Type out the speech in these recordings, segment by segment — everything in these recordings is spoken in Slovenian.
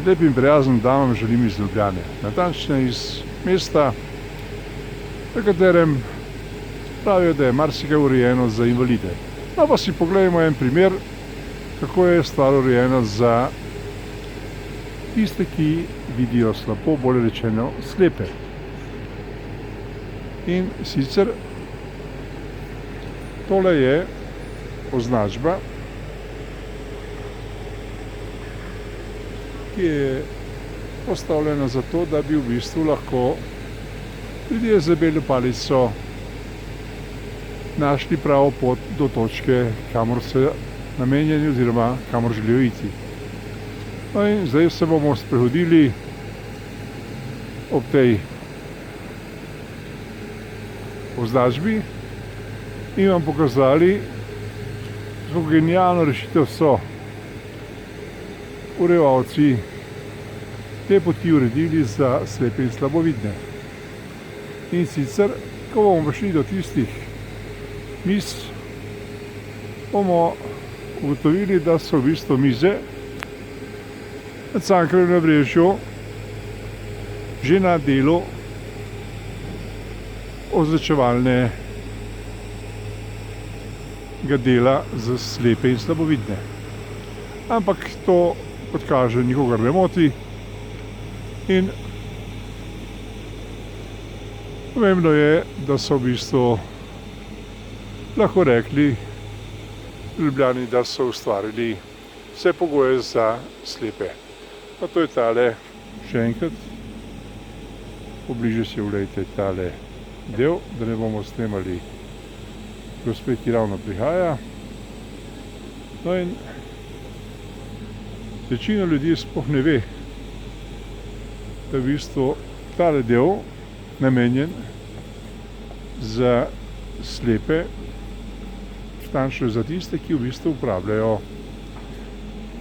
Lep in prijazen dan vam želim iz Ljubljane, natančneje iz mesta, v katerem pravijo, da je marsikaj urejeno za invalide. No pa si pogledajmo en primer, kako je stvar urejena za tiste, ki vidijo slabo, bolje rečeno slepe. In sicer tole je označba, ki je postavljena zato, da bi v bistvu lahko ljudje z belo palico našli pravo pot do točke, kamor so namenjeni oziroma kamor želijo iti. No in zdaj se bomo sprehodili ob tej označbi in vam pokazali, kako genialno rešitev so urejevalci te poti uredili za slepe in slabovidne. In sicer, ko bomo prišli do tistih miz, bomo ugotovili, da so v bistvu mize na Cankarjevem nabrežju že na delu označevalnega dela za slepe in slabovidne. Ampak to, kot kaže, nikogar ne moti in pomembno je, da so v bistvu lahko rekli v Ljubljani, da so ustvarili vse pogoje za slepe. Pa to je tale, še enkrat, pobliže si oglejte tale del, da ne bomo snemali gospe, ki ravno prihaja. No in večina ljudi sploh ne ve, da je v bistvu tale del namenjen za slepe, natančno za tiste, ki v bistvu uporabljajo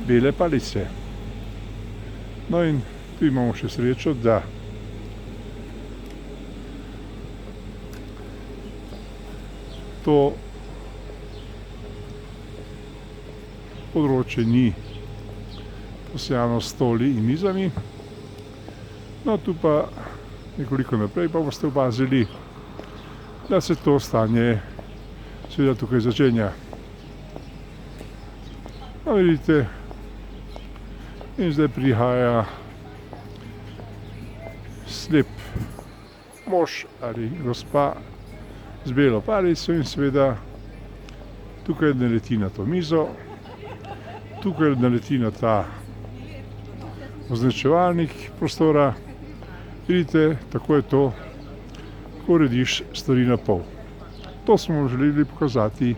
bele palice. No in tu imamo še srečo, da to področje ni posejano s stoli in mizami. No, tu pa nekoliko naprej pa boste opazili, da se to stanje seveda tukaj začenja. No, vidite, in zdaj prihaja slep mož ali gospa z belo palico in seveda tukaj naleti na to mizo, tukaj naleti na ta označevalnik prostora. Vidite, tako je to, ko urediš stvari na pol. To smo vam želeli pokazati,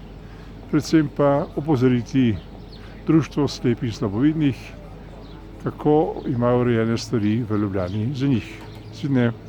predvsem pa opozoriti Društvo slepih in slabovidnih, kako imajo urejene stvari v Ljubljani za njih. Svidne.